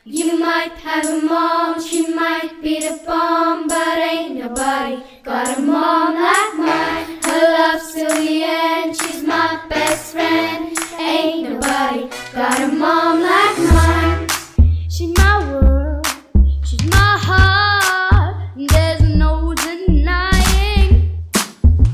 You might have a mom, she might be the bomb, but ain't nobody got a mom like mine. Her love's till the end, she's my best friend. Ain't nobody got a mom like mine. She's my world, she's my heart, there's no denying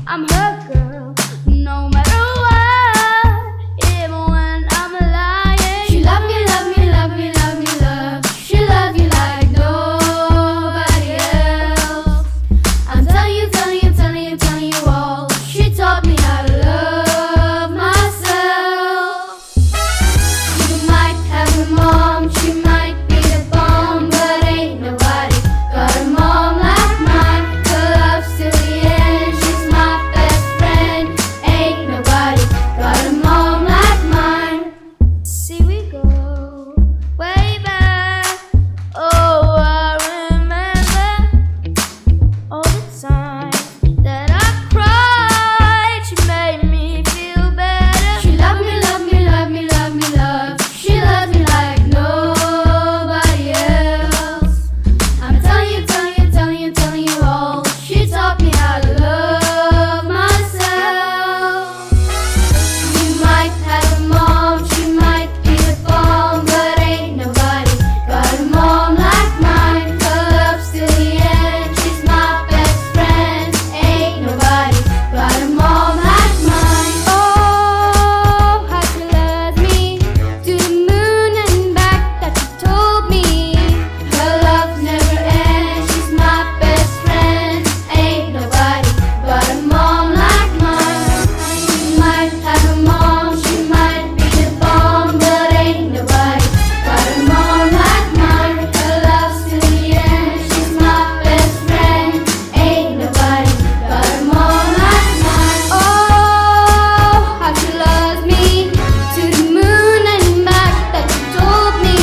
I'm her girl, no matter what, even when I'm lying. She love me, love me, love me, love me, love. She love you like nobody else. I'm telling you, telling you, telling you, telling you all. She taught me how to love myself. You might have a mom, she might be the bomb, but ain't nobody got a mom like mine. Her love's till the end, she's my best friend. Ain't nobody got a mom like mine. See, we go way back. Oh, I remember all the times that I cried. She made me feel better. She loved me, loved me, loved me, loved me, love. She loves me like nobody else. I'm telling you, telling you, telling you, telling you all. She taught me how to love myself. You might have a mom, she might be the bomb, but ain't nobody got a mom like mine. Her love's till the end, she's my best friend. Ain't nobody got a mom like mine. Oh, how she loves me, to the moon and back, that she told me. Her love never ends, she's my best friend. Ain't nobody got a mom like mine. She might have a mom, she might be the bomb, but ain't nobody got a mom like mine. Her love's till the end, she's my best friend. Ain't nobody got a mom like mine. Oh, how she loves me, to the moon and back, that she told me.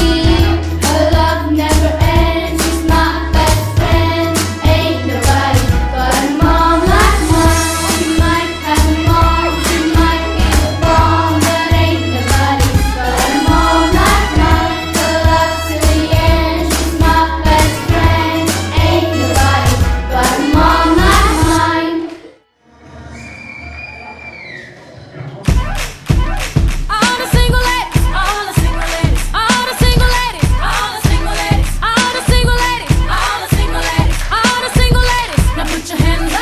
Her love never ends, she's my best friend. Ain't nobody got a mom like mine. She might have a mom, she might be the bomb, but ain't nobody got a mom like mine. Her love's till the end, she's my best friend. Ain't nobody got a mom like mine. All the single ladies, all the single ladies, all the single ladies, all the single ladies, all the single ladies, all the single ladies, all the single ladies. Now put your hands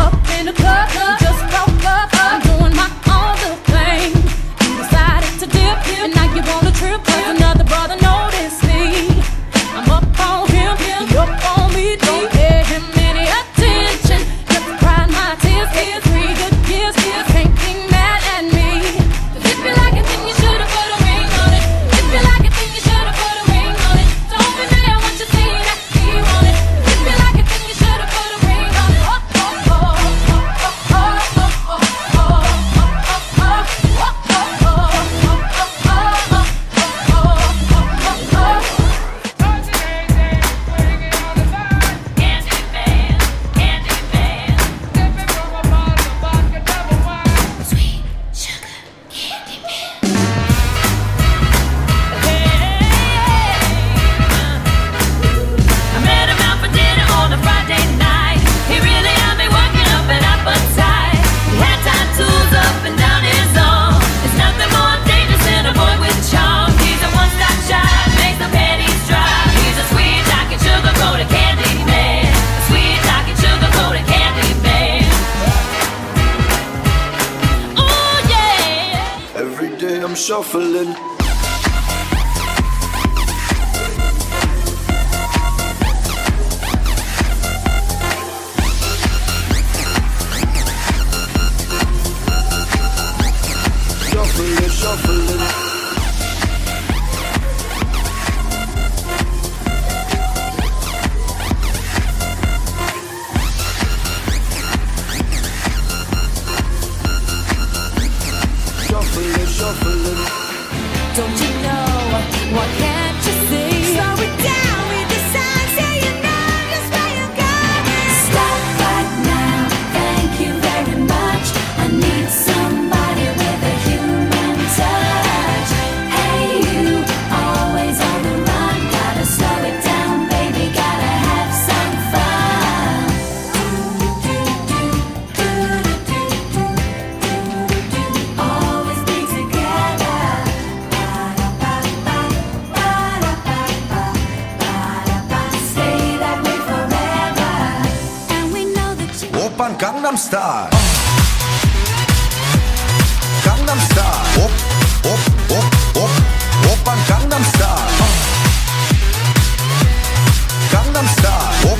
up in the club. You just broke up. I'm doing my own little thing. You decided to dip, and now you want a trip. 'Cause another brother noticed me. I'm up on him, he up on me. Don't pay him any attention. Just crying my tears. 3 good years, can't be mad at me. 'Cause if you like it, then you should've put a ring on it. If you like it, then you should've put a ring on it. Don't be mad once you see that he want it. If you like it, then you should've put a ring on it. Oh, oh, oh, oh, oh, oh, oh, oh, oh, I met him out for dinner on a Friday night. He really had me working up an appetite. He had tattoos up and down his arm. There's nothing more dangerous than a boy with charm. He's a one-stop shop, makes the panties drop. He's a sweet talking, sugar-coated candy man. A sweet talking, sugar-coated candy man. Oh yeah. Every day I'm shuffling. Shuffling, shuffling. Shuffling, shuffling. Oppan Gangnam Style. Gangnam Style. Oppan Gangnam Style. Gangnam Style.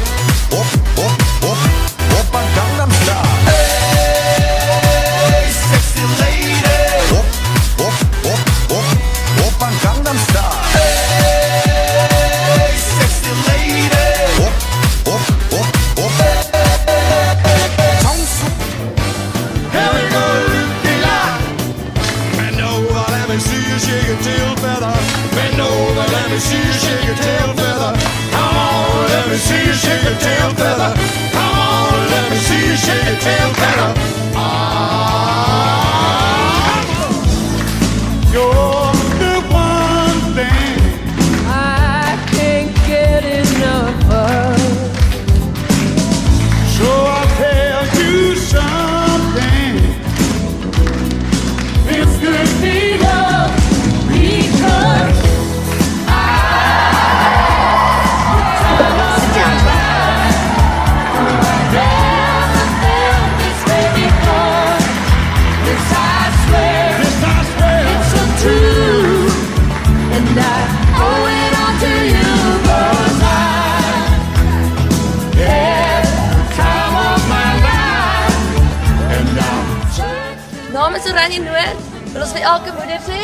Oppan Gangnam Style. Hey, sexy lady. Oppan Gangnam Style. Hey, sexy lady. Here we go, Luke-Delight. Bend over, let me see you shake your tail feather. Bend over, let me see you shake your tail feather. Come on, let me see you shake your tail feather. Come on, let me see you shake your tail feather. You're the one thing I can't get enough of. So I'll tell you something. This could be love because this way before. This I swear, This I swear. it's so true, and I owe it all to you 'cause I had the time of my life, and I'm Namens Oranje Noord wil ons vir elke moeder sê